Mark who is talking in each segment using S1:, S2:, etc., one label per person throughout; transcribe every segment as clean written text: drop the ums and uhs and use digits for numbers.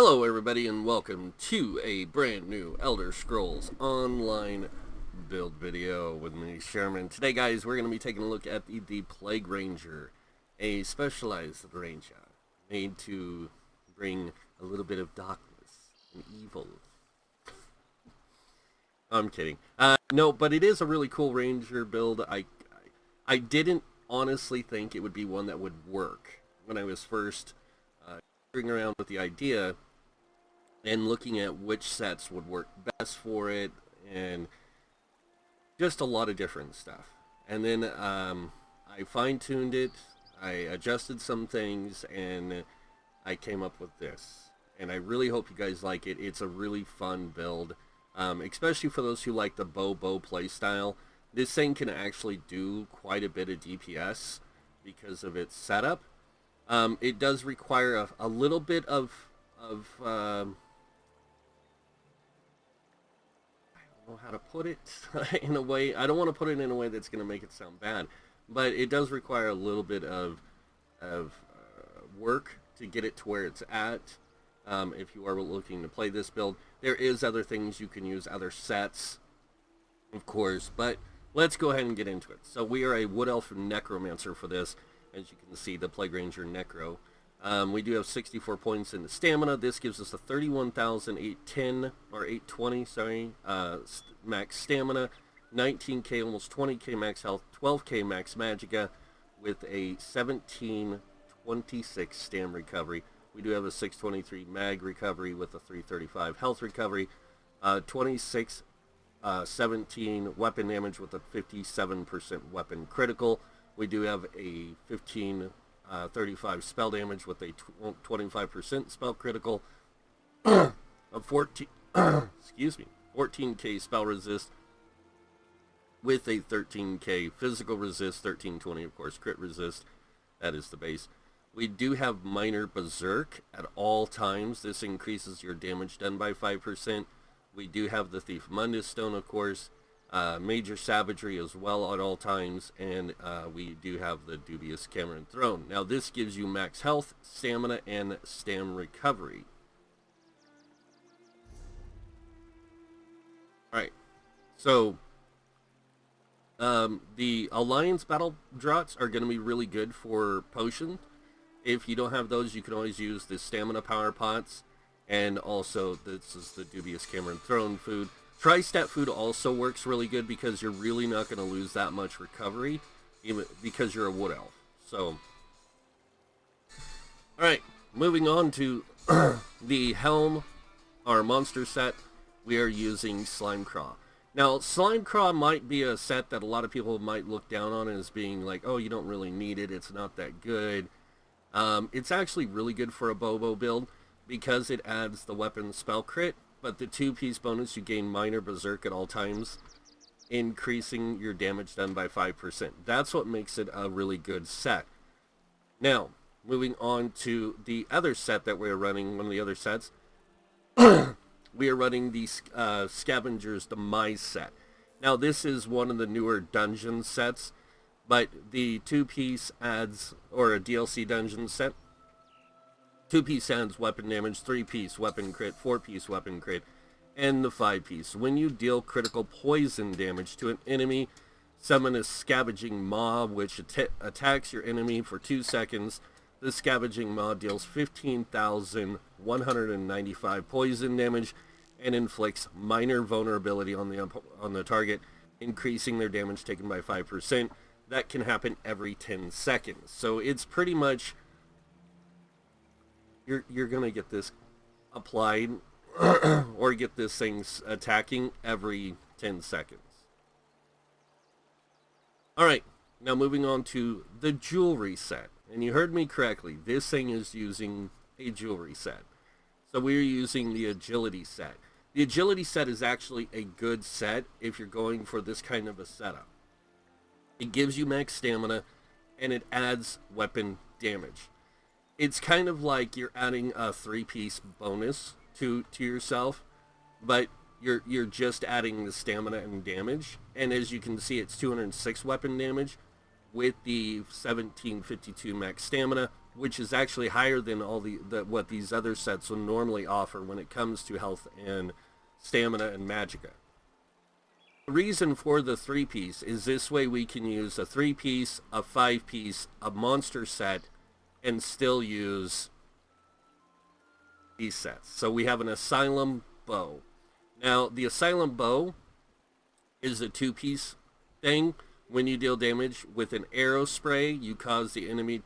S1: Hello everybody and welcome to a brand new Elder Scrolls Online build video with me, Sherman. Today guys, we're going to be taking a look at the Plague Ranger, a specialized ranger made to bring a little bit of darkness and evil. I'm kidding. No, but it is a really cool ranger build. I didn't honestly think it would be one that would work when I was first around with the idea and looking at which sets would work best for it and just a lot of different stuff. And then I fine-tuned it, I adjusted some things, and I came up with this. And I really hope you guys like it. It's a really fun build, especially for those who like the bow playstyle. This thing can actually do quite a bit of DPS because of its setup. It does require a little bit of I don't know how to put it in a way. I don't want to put it in a way that's going to make it sound bad, but it does require a little bit of work to get it to where it's at. If you are looking to play this build, there is other things you can use, other sets, of course, but let's go ahead and get into it. So we are a Wood Elf Necromancer for this. As you can see, the Plague Ranger Necro. We do have 64 points in the stamina. This gives us a 31,810 or 820, sorry, max stamina, 19k, almost 20k max health, 12k max magicka, with a 1726 stam recovery. We do have a 623 mag recovery with a 335 health recovery, 26 17 weapon damage with a 57% weapon critical. We do have a 1535 spell damage with a 25% spell critical, a 14k spell resist with a 13k physical resist, 1320 of course crit resist. That is the base. We do have minor berserk at all times. This increases your damage done by 5%. We do have the Thief Mundus Stone, of course. Major savagery as well at all times, and we do have the Dubious Cameron Throne. Now this gives you max health, stamina, and stam recovery. Alright, so the Alliance Battle Draughts are going to be really good for potion. If you don't have those, you can always use the Stamina Power Pots, and also this is the Dubious Cameron Throne food. Tri-stat food also works really good because you're really not going to lose that much recovery, even because you're a Wood Elf. So, alright, moving on to the Helm, our monster set, we are using Slimecraw. Now, Slimecraw might be a set that a lot of people might look down on as being like, oh, you don't really need it, it's not that good. It's actually really good for a Bobo build because it adds the weapon spell crit, but the 2-piece bonus, you gain minor berserk at all times, increasing your damage done by 5%. That's what makes it a really good set. Now, moving on to the other set that we're running, one of the other sets, we are running the Scavenger's Demise set. Now, this is one of the newer dungeon sets, but the 2-piece adds, or a DLC dungeon set, 2-piece adds weapon damage, 3-piece weapon crit, 4-piece weapon crit, and the 5-piece. When you deal critical poison damage to an enemy, summon a Scavenging Maw, which attacks your enemy for 2 seconds. The Scavenging Maw deals 15,195 poison damage and inflicts minor vulnerability on the target, increasing their damage taken by 5%. That can happen every 10 seconds. So it's pretty much you're going to get this applied or get this thing attacking every 10 seconds. Alright, now moving on to the jewelry set. And you heard me correctly, this thing is using a jewelry set. So we're using the agility set. The agility set is actually a good set if you're going for this kind of a setup. It gives you max stamina and it adds weapon damage. It's kind of like you're adding a 3-piece bonus to yourself, but you're just adding the stamina and damage. And as you can see, it's 206 weapon damage, with the 1752 max stamina, which is actually higher than all what these other sets will normally offer when it comes to health and stamina and magicka. The reason for the 3-piece is this way we can use a 3-piece, a 5-piece, a monster set, and still use these sets. So we have an Asylum Bow. Now, the Asylum Bow is a 2-piece thing. When you deal damage with an arrow spray, you cause the enemy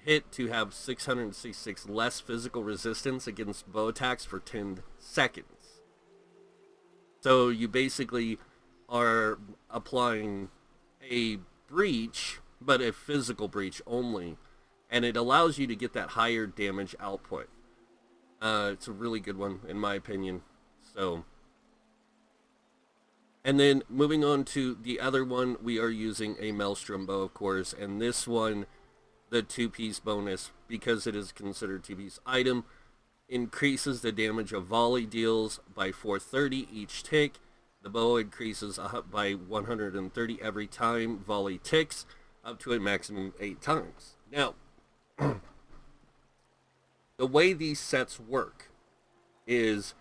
S1: hit to have 666 less physical resistance against bow attacks for 10 seconds. So you basically are applying a breach, but a physical breach only, and it allows you to get that higher damage output. It's a really good one, in my opinion. So, and then moving on to the other one, we are using a Maelstrom Bow, of course, and this one, the 2-piece bonus, because it is considered 2-piece item, increases the damage a volley deals by 430 each tick. The bow increases by 130 every time volley ticks, up to a maximum 8 times. Now, the way these sets work is,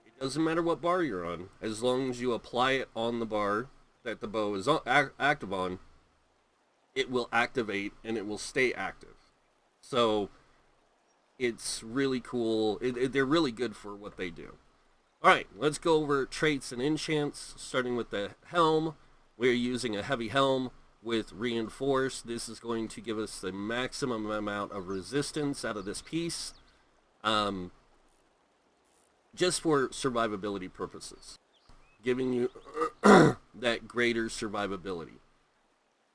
S1: it doesn't matter what bar you're on, as long as you apply it on the bar that the bow is active on, it will activate and it will stay active. So it's really cool. They're really good for what they do. Alright, let's go over traits and enchants, starting with the helm. We're using a heavy helm with reinforce. This is going to give us the maximum amount of resistance out of this piece, just for survivability purposes, giving you that greater survivability.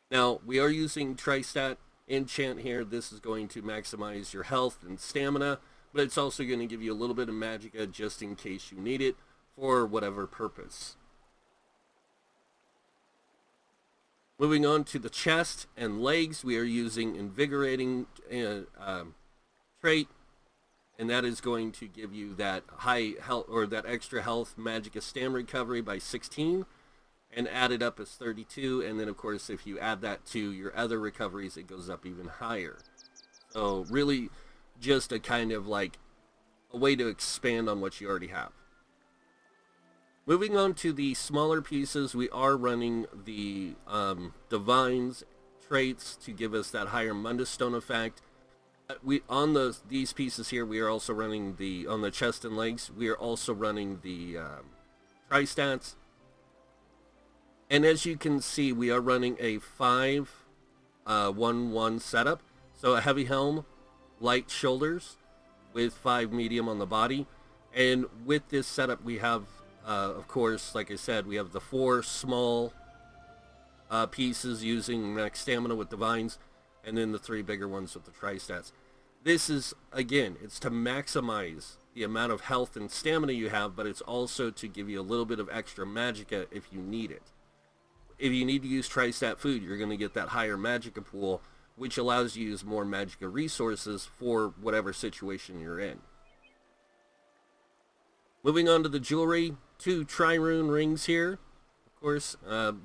S1: Now, we are using Tristat enchant here. This is going to maximize your health and stamina, but it's also going to give you a little bit of magicka just in case you need it for whatever purpose. Moving on to the chest and legs, we are using invigorating trait, and that is going to give you that high health, or that extra health magicka stam recovery by 16, and add it up as 32, and then of course if you add that to your other recoveries, it goes up even higher. So really just a kind of like a way to expand on what you already have. Moving on to the smaller pieces, we are running the Divines traits to give us that higher Mundus Stone effect. These pieces here, we are also running on the chest and legs, we are also running the Tristats. And as you can see, we are running a 5-1-1 setup. So a heavy helm, light shoulders, with 5 medium on the body. And with this setup, we have, of course, like I said, we have the 4 small pieces using max stamina with divines, and then the 3 bigger ones with the Tristats. This is, again, it's to maximize the amount of health and stamina you have, but it's also to give you a little bit of extra magicka if you need it. If you need to use Tristat food, you're going to get that higher magicka pool, which allows you to use more magicka resources for whatever situation you're in. Moving on to the jewelry, 2 trirune rings here. Of course,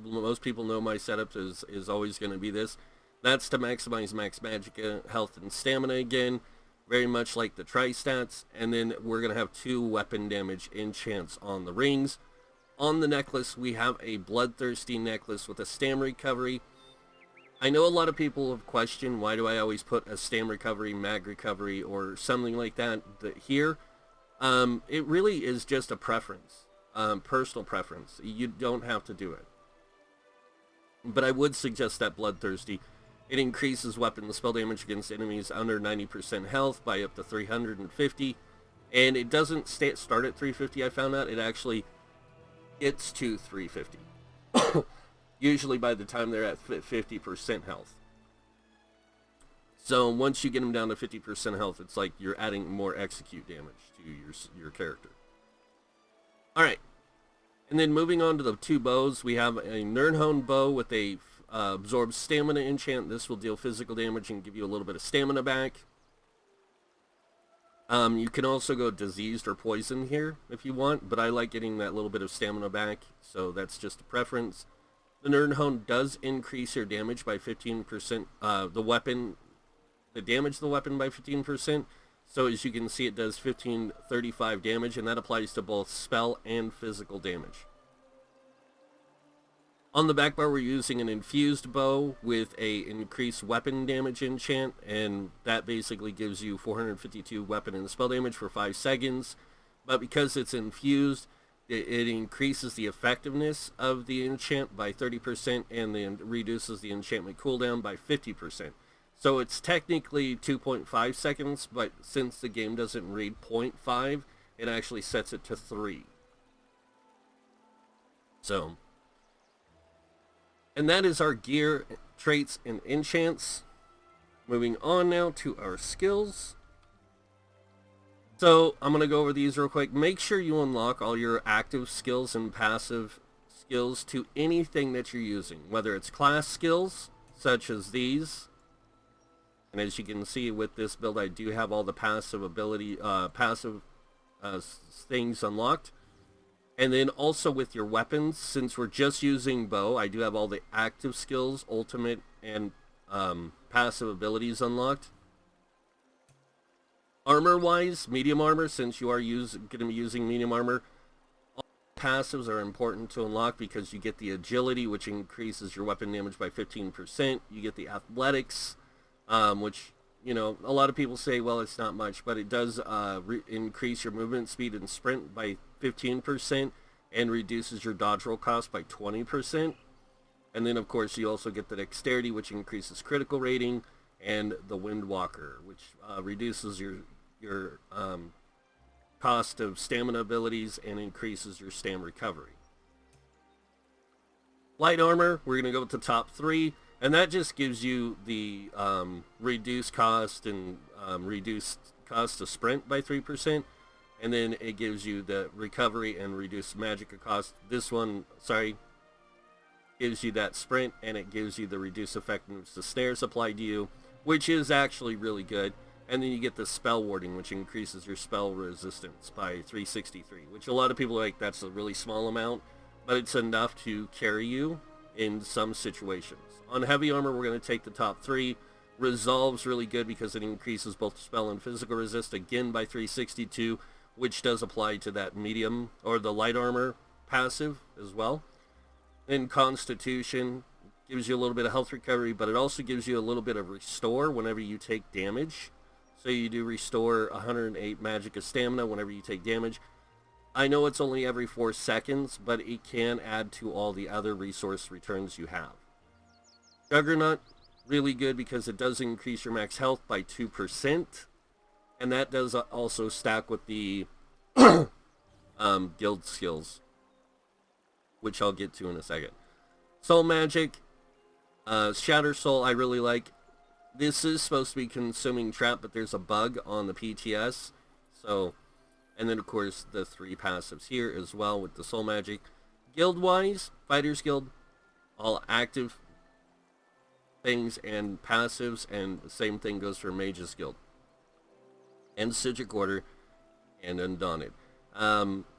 S1: most people know my setup is always going to be this. That's to maximize max magicka, health, and stamina again, very much like the Tristats. And then we're going to have 2 weapon damage enchants on the rings. On the necklace, we have a Bloodthirsty necklace with a stam recovery. I know a lot of people have questioned, why do I always put a stam recovery, mag recovery, or something like that here? It really is just a preference, personal preference. You don't have to do it. But I would suggest that Bloodthirsty. It increases weapon and spell damage against enemies under 90% health by up to 350. And it doesn't start at 350, I found out. It actually gets to 350. Usually by the time they're at 50% health. So once you get them down to 50% health, it's like you're adding more execute damage to your character. Alright. And then moving on to the 2 bows, we have a Nirnhone bow with a absorb stamina enchant. This will deal physical damage and give you a little bit of stamina back. You can also go diseased or poisoned here if you want, but I like getting that little bit of stamina back, so that's just a preference. The Nerdhone does increase your damage by 15%. The damage of the weapon by 15%. So as you can see, it does 1535 damage, and that applies to both spell and physical damage. On the back bar, we're using an infused bow with a increased weapon damage enchant, and that basically gives you 452 weapon and spell damage for 5 seconds. But because it's infused, it increases the effectiveness of the enchant by 30% and then reduces the enchantment cooldown by 50%. So it's technically 2.5 seconds, but since the game doesn't read 0.5, it actually sets it to 3. So, and that is our gear, traits, and enchants. Moving on now to our skills. So I'm going to go over these real quick. Make sure you unlock all your active skills and passive skills to anything that you're using, whether it's class skills, such as these. And as you can see with this build, I do have all the passive things unlocked. And then also with your weapons, since we're just using bow, I do have all the active skills, ultimate, and passive abilities unlocked. Armor-wise, medium armor, since you are going to be using medium armor, all passives are important to unlock because you get the agility, which increases your weapon damage by 15%. You get the athletics, which, you know, a lot of people say, well, it's not much, but it does increase your movement speed and sprint by 15% and reduces your dodge roll cost by 20%. And then, of course, you also get the dexterity, which increases critical rating, and the Windwalker, which reduces your cost of stamina abilities and increases your stam recovery. Light armor, we're going to go with the top 3, and that just gives you the reduced cost and reduced cost to sprint by 3%, and then it gives you the recovery and reduced magic cost. This one, gives you that sprint, and it gives you the reduced effectiveness to snares applied to you, which is actually really good. And then you get the spell warding, which increases your spell resistance by 363, which a lot of people are like, that's a really small amount, but it's enough to carry you in some situations. On heavy armor, we're going to take the top 3. Resolve's really good because it increases both spell and physical resist, again by 362, which does apply to that medium or the light armor passive as well. Then Constitution gives you a little bit of health recovery, but it also gives you a little bit of restore whenever you take damage. So you do restore 108 magic of stamina whenever you take damage. I know it's only every 4 seconds, but it can add to all the other resource returns you have. Juggernaut, really good because it does increase your max health by 2, and that does also stack with the guild skills, which I'll get to in a second. Soul Magic, Shatter Soul, I really like. This is supposed to be consuming trap, but there's a bug on the PTS. So, and then of course the 3 passives here as well with the Soul Magic. Guild-wise, Fighters Guild, all active things and passives, and the same thing goes for Mages Guild. And Sigil Order, and Undaunted.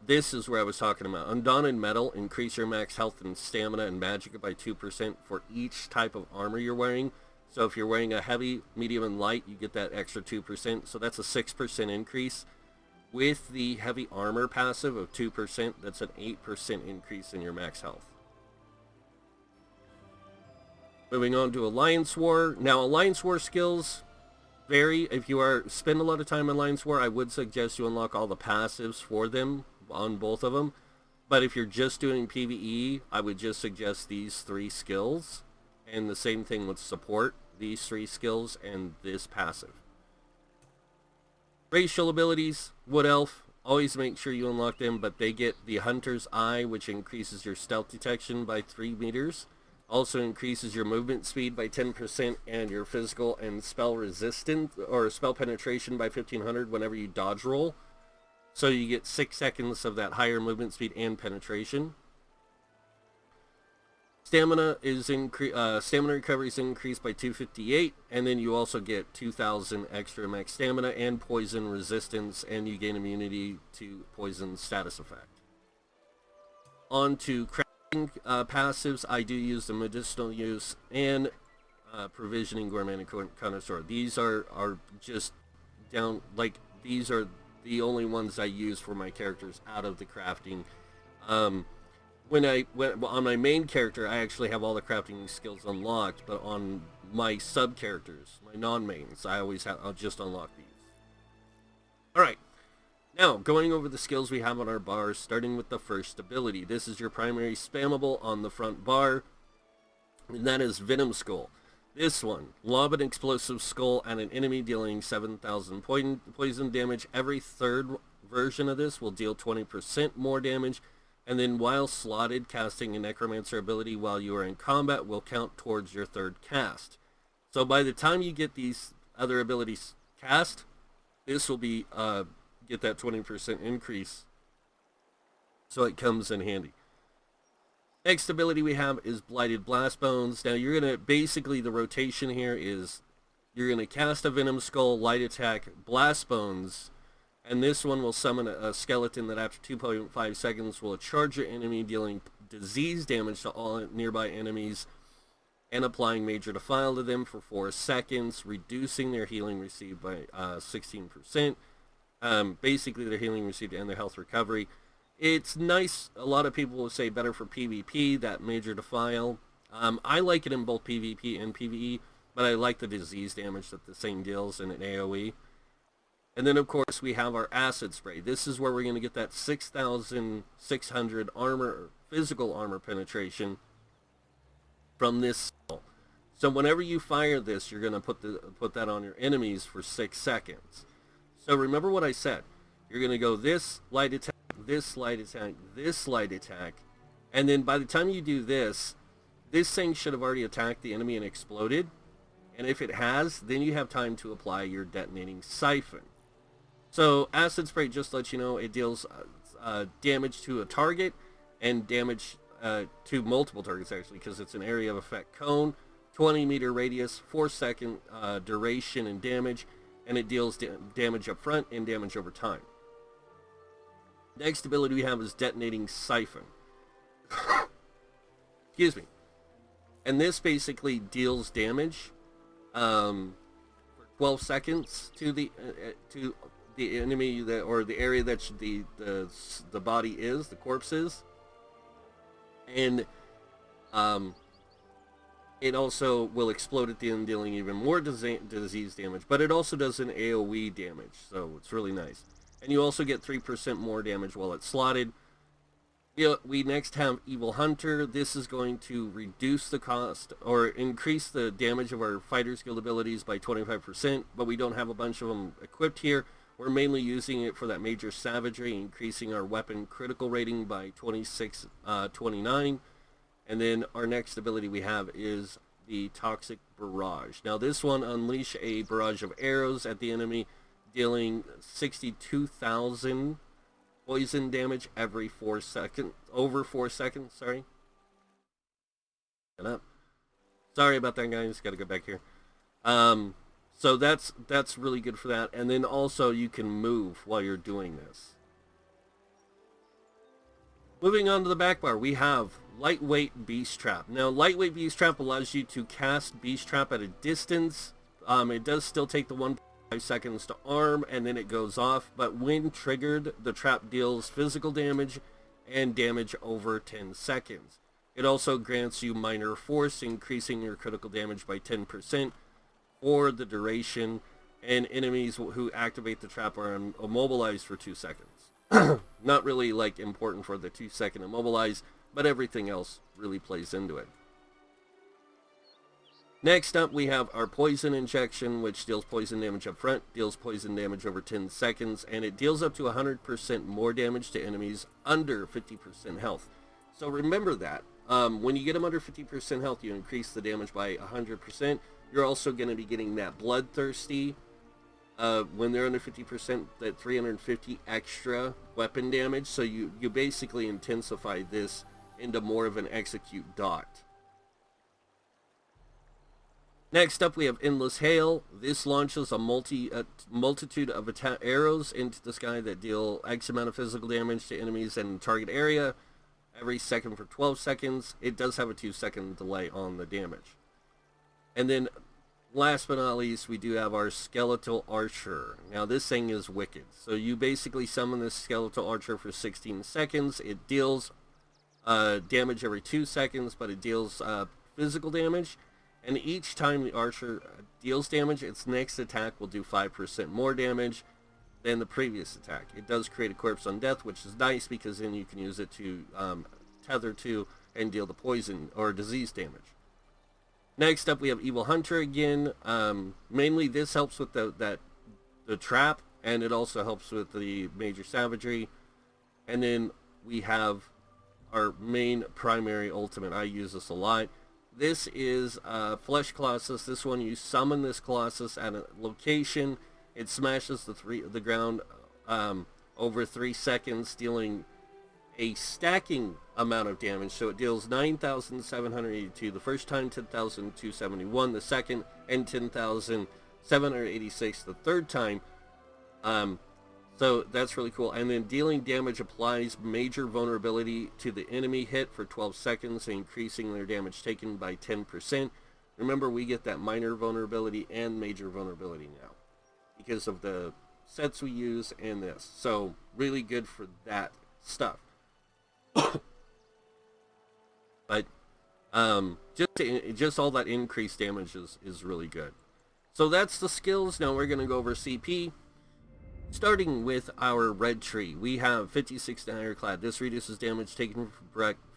S1: This is where I was talking about. Undaunted Metal, increase your max health and stamina and magic by 2% for each type of armor you're wearing. So if you're wearing a heavy, medium, and light, you get that extra 2%. So that's a 6% increase. With the heavy armor passive of 2%, that's an 8% increase in your max health. Moving on to Alliance War. Now, Alliance War skills vary. If you spend a lot of time in Alliance War, I would suggest you unlock all the passives for them on both of them. But if you're just doing PvE, I would just suggest these 3 skills. And the same thing with support, these 3 skills and this passive. Racial abilities, Wood Elf, always make sure you unlock them, but they get the Hunter's Eye, which increases your stealth detection by 3 meters. Also increases your movement speed by 10% and your physical and spell resistance or spell penetration by 1500 whenever you dodge roll. So you get 6 seconds of that higher movement speed and penetration. Stamina recovery is increased by 258, and then you also get 2,000 extra max stamina and poison resistance, and you gain immunity to poison status effect. On to passives, I do use the medicinal use and provisioning, gourmet, and connoisseur. These are just down, like, these are the only ones I use for my characters out of the crafting. When on my main character, I actually have all the crafting skills unlocked, but on my sub characters, my non-mains, I'll just unlock these. Alright, now going over the skills we have on our bars, starting with the first ability. This is your primary spammable on the front bar, and that is Venom Skull. This one, lob an explosive skull at an enemy dealing 7,000 poison damage. Every third version of this will deal 20% more damage, and then while slotted, casting a Necromancer ability while you are in combat will count towards your third cast. So by the time you get these other abilities cast, this will be get that 20% increase, so it comes in handy. Next ability we have is Blighted Blast Bones. Now you're going to, basically the rotation here is, you're going to cast a Venom Skull, light attack, Blast Bones, and this one will summon a skeleton that after 2.5 seconds will charge your enemy, dealing disease damage to all nearby enemies and applying Major Defile to them for 4 seconds, reducing their healing received by 16%. Basically their healing received and their health recovery. It's nice. A lot of people will say better for PvP, that Major Defile. I like it in both PvP and PvE, but I like the disease damage that the same deals in an AoE. And then, of course, we have our Acid Spray. This is where we're going to get that 6,600 armor, physical armor penetration from this skill. So whenever you fire this, you're going to put that on your enemies for 6 seconds. So remember what I said. You're going to go this light attack, this light attack, this light attack, and then by the time you do this thing should have already attacked the enemy and exploded, and if it has, then you have time to apply your detonating siphon. So Acid Spray, just to let you know, it deals damage to a target and damage to multiple targets, actually, because it's an area of effect cone, 20-meter radius, 4-second duration and damage, and it deals damage up front and damage over time. Next ability we have is Detonating Siphon. Excuse me. And this basically deals damage for 12 seconds to the enemy or the area that the body is, the corpse is, and it also will explode at the end, dealing even more disease damage. But it also does an AoE damage, so it's really nice. And you also get 3% more damage while it's slotted. We next have Evil Hunter. This is going to reduce the cost or increase the damage of our Fighter's Guild abilities by 25%, but we don't have a bunch of them equipped here. We're mainly using it for that Major Savagery, increasing our weapon critical rating by 29. And then our next ability we have is the Toxic Barrage. Now this one, unleash a barrage of arrows at the enemy, dealing 62,000 poison damage every 4 seconds, over 4 seconds, sorry. Shut up. Sorry about that, guys, gotta go back here. So that's really good for that, and then also you can move while you're doing this. Moving on to the back bar, we have Lightweight Beast Trap. Now, Lightweight Beast Trap allows you to cast Beast Trap at a distance. It does still take the 1.5 seconds to arm, and then it goes off, but when triggered, the trap deals physical damage and damage over 10 seconds. It also grants you Minor Force, increasing your critical damage by 10% for the duration, and enemies who activate the trap are immobilized for 2 seconds. Not really like important for the 2-second immobilize, but everything else really plays into it. Next up we have our Poison Injection, which deals poison damage up front, deals poison damage over 10 seconds, and it deals up to 100% more damage to enemies under 50% health. So remember that. When you get them under 50% health, you increase the damage by 100%. You're also going to be getting that Bloodthirsty. When they're under 50%, that 350 extra weapon damage. So you basically intensify this into more of an execute dot. Next up we have Endless Hail. This launches a multitude of arrows into the sky that deal X amount of physical damage to enemies in the target area. every second for 12 seconds. It does have a 2-second delay on the damage. And then, last but not least, we do have our Skeletal Archer. Now, this thing is wicked. So you basically summon this Skeletal Archer for 16 seconds. It deals damage every 2 seconds, but it deals physical damage. And each time the Archer deals damage, its next attack will do 5% more damage than the previous attack. It does create a Corpse Undeath, which is nice because then you can use it to tether to and deal the poison or disease damage. Next up, we have Evil Hunter again. Mainly this helps with the trap, and it also helps with the Major Savagery. And then we have our main primary ultimate. I use this a lot. This is Flesh Colossus. This one, you summon this Colossus at a location. It smashes the ground over 3 seconds, dealing a stacking amount of damage. So it deals 9,782 the first time, 10,271 the second, and 10,786 the third time. So that's really cool. And then dealing damage applies major vulnerability to the enemy hit for 12 seconds, increasing their damage taken by 10%. Remember, we get that minor vulnerability and major vulnerability now because of the sets we use and this. So really good for that stuff. But just all that increased damage is really good. So that's the skills. Now we're going to go over CP. Starting with our red tree, we have 56 Ironclad. This reduces damage taken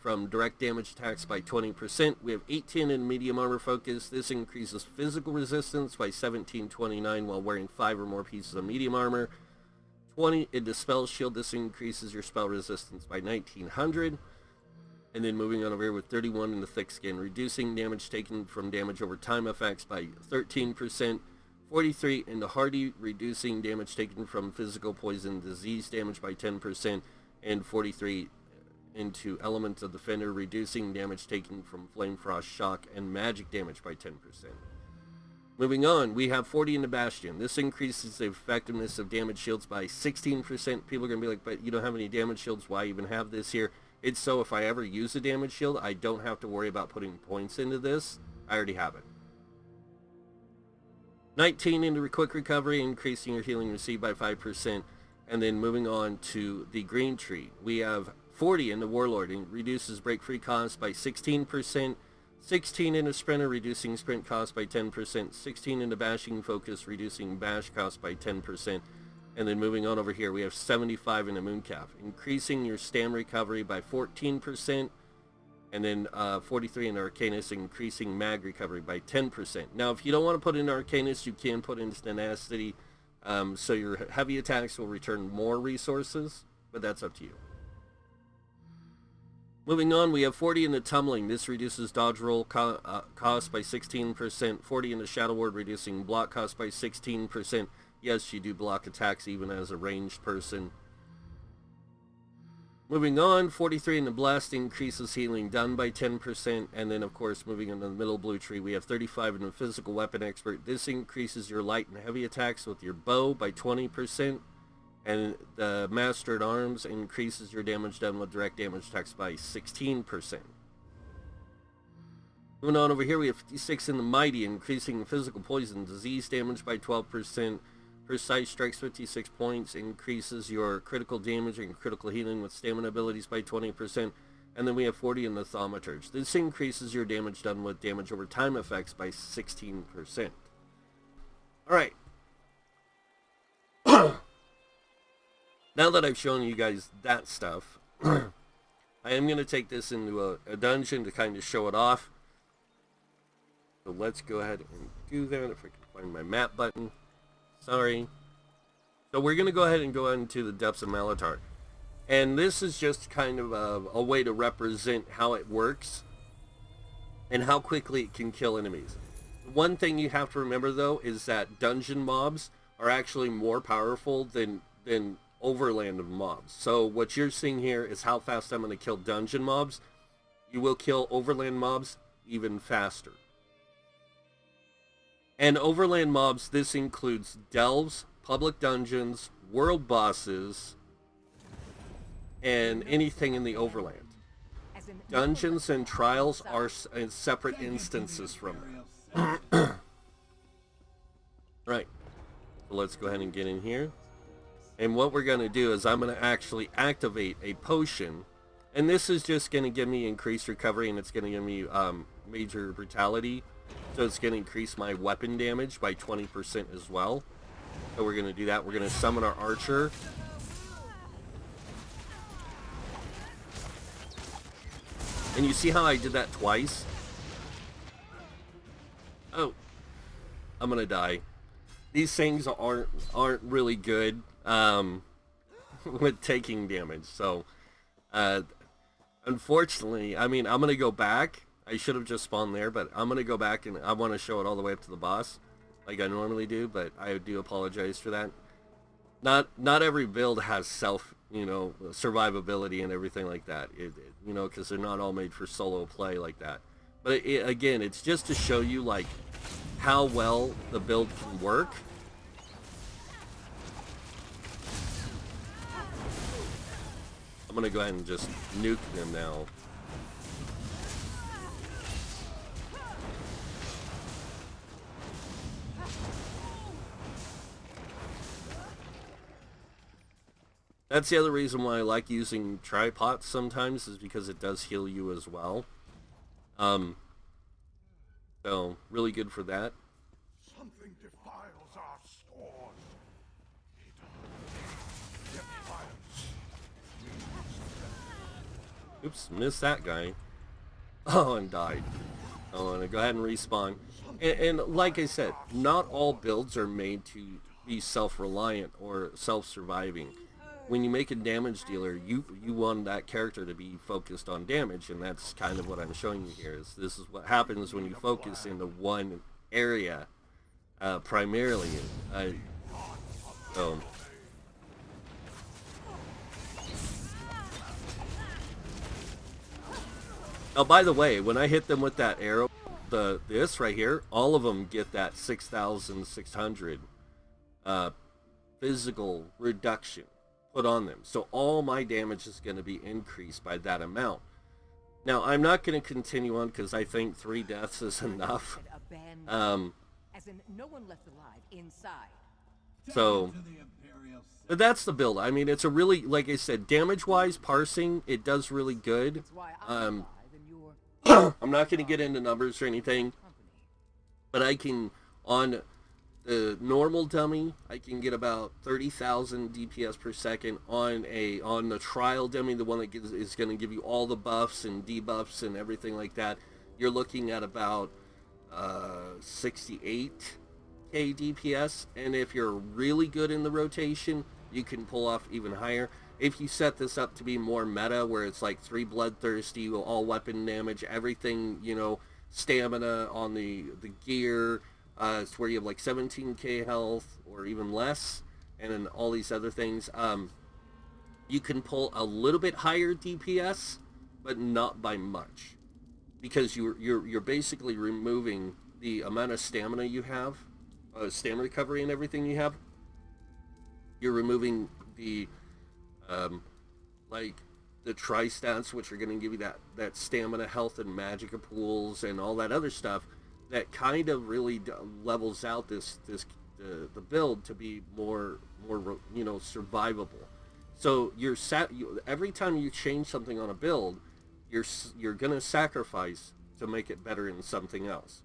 S1: from direct damage attacks by 20%. We have 18 in medium armor focus. This increases physical resistance by 1729 while wearing 5 or more pieces of medium armor. 20 in the spell shield. This increases your spell resistance by 1900. And then moving on over here with 31 in the thick skin, reducing damage taken from damage over time effects by 13%. 43 in the hardy, reducing damage taken from physical poison disease damage by 10%, and 43 into Element of Defender, reducing damage taken from flame frost, shock, and magic damage by 10%. Moving on, we have 40 in the Bastion. This increases the effectiveness of damage shields by 16%. People are going to be like, but you don't have any damage shields, why even have this here? It's so if I ever use a damage shield, I don't have to worry about putting points into this. I already have it. 19 into quick recovery, increasing your healing received by 5%. And then moving on to the green tree, we have 40 in the Warlord, and reduces break free cost by 16%. 16 in a Sprinter, reducing sprint cost by 10%. 16 in the Bashing Focus, reducing bash cost by 10%. And then moving on over here, we have 75 in the Mooncalf, increasing your stam recovery by 14%. And then 43 in Arcanus, increasing mag recovery by 10%. Now, if you don't want to put in Arcanus, you can put in Tenacity, so your heavy attacks will return more resources, but that's up to you. Moving on, we have 40 in the Tumbling. This reduces dodge roll cost by 16%. 40 in the Shadow Ward, reducing block cost by 16%. Yes, you do block attacks even as a ranged person. Moving on, 43 in the Blast, increases healing done by 10%. And then, of course, moving into the middle blue tree, we have 35 in the Physical Weapon Expert. This increases your light and heavy attacks with your bow by 20%. And the Master at Arms increases your damage done with direct damage attacks by 16%. Moving on over here, we have 56 in the Mighty, increasing physical poison disease damage by 12%. Precise strikes 56 points, increases your critical damage and critical healing with stamina abilities by 20%. And then we have 40 in the Thaumaturge. This increases your damage done with damage over time effects by 16%. Alright. Now that I've shown you guys that stuff, I am going to take this into a dungeon to kind of show it off. So let's go ahead and do that if I can find my map button. Sorry. So we're going to go ahead and go into the depths of Malatar. And this is just kind of a way to represent how it works and how quickly it can kill enemies. One thing you have to remember, though, is that dungeon mobs are actually more powerful than overland mobs. So what you're seeing here is how fast I'm going to kill dungeon mobs. You will kill overland mobs even faster. And overland mobs, this includes delves, public dungeons, world bosses, and anything in the overland. Dungeons and trials are separate instances from that. Right. So let's go ahead and get in here. And what we're going to do is I'm going to actually activate a potion. And this is just going to give me increased recovery, and it's going to give me major brutality. So it's going to increase my weapon damage by 20% as well. So we're going to do that. We're going to summon our archer. And you see how I did that twice? Oh, I'm going to die. These things aren't really good with taking damage. So, unfortunately, I mean, I'm going to go back. I should have just spawned there, but I'm going to go back and I want to show it all the way up to the boss like I normally do, but I do apologize for that. Not every build has survivability and everything like that, because they're not all made for solo play like that. But again, it's just to show you like how well the build can work. I'm gonna go ahead and just nuke them now. That's the other reason why I like using tripods sometimes, is because it does heal you as well. So, really good for that.
S2: Something defiles our stores.
S1: Oops, missed that guy. Oh, and died. Oh, and I go ahead and respawn. And like I said, not all builds are made to be self-reliant or self-surviving. When you make a damage dealer, you want that character to be focused on damage, and that's kind of what I'm showing you here. This is what happens when you focus into one area primarily. Oh, by the way, when I hit them with that arrow, this right here, all of them get that 6,600 physical reduction put on them. So all my damage is going to be increased by that amount. Now, I'm not going to continue on because I think 3 deaths is enough.
S3: As in, no one left alive inside.
S1: So, but that's the build. I mean, it's a really, like I said, damage-wise, parsing, it does really good. I'm not going to get into numbers or anything, but I can, on the normal dummy, I can get about 30,000 DPS per second. On the trial dummy, the one that is going to give you all the buffs and debuffs and everything like that, you're looking at about 68k DPS. And if you're really good in the rotation, you can pull off even higher. If you set this up to be more meta, where it's like 3 bloodthirsty, all weapon damage, everything, stamina on the gear, it's where you have like 17k health or even less, and then all these other things. You can pull a little bit higher DPS, but not by much, because you're basically removing the amount of stamina you have, stamina recovery and everything you have. You're removing the like the tri-stats, which are going to give you that stamina, health, and magicka pools and all that other stuff that kind of really levels out the build to be more survivable. So every time you change something on a build, you're going to sacrifice to make it better in something else.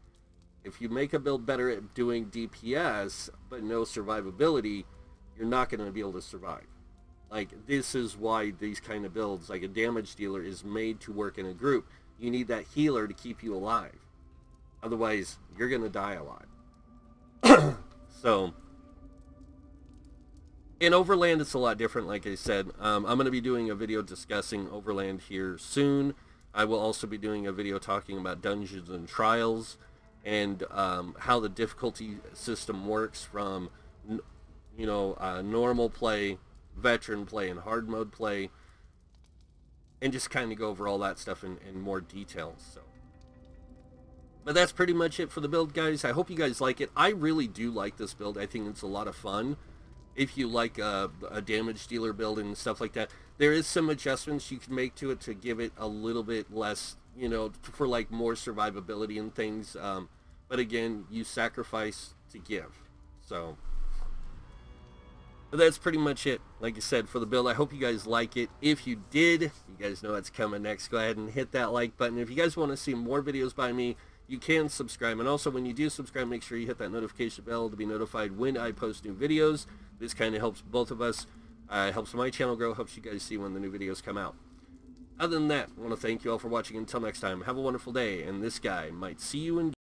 S1: If you make a build better at doing DPS but no survivability, you're not going to be able to survive. Like, this is why these kind of builds, like a damage dealer, is made to work in a group. You need that healer to keep you alive. Otherwise, you're going to die a lot. So, in Overland, it's a lot different, like I said. I'm going to be doing a video discussing Overland here soon. I will also be doing a video talking about Dungeons and Trials and how the difficulty system works from, normal play, veteran play, and hard mode play, and just kind of go over all that stuff in more detail. So, but that's pretty much it for the build, guys. I hope you guys like it. I really do like this build. I think it's a lot of fun. If you like a damage dealer build and stuff like that, There is some adjustments you can make to it to give it a little bit less, you know, for like more survivability and things. But again, you sacrifice to give. So but that's pretty much it. Like I said, for the build, I hope you guys like it. If you did, you guys know what's coming next. Go ahead and hit that like button. If you guys want to see more videos by me, you can subscribe. And also, when you do subscribe, make sure you hit that notification bell to be notified when I post new videos. This kind of helps both of us. Helps my channel grow, helps you guys see when the new videos come out. Other than that, I want to thank you all for watching. Until next time, have a wonderful day, and this guy might see you in game.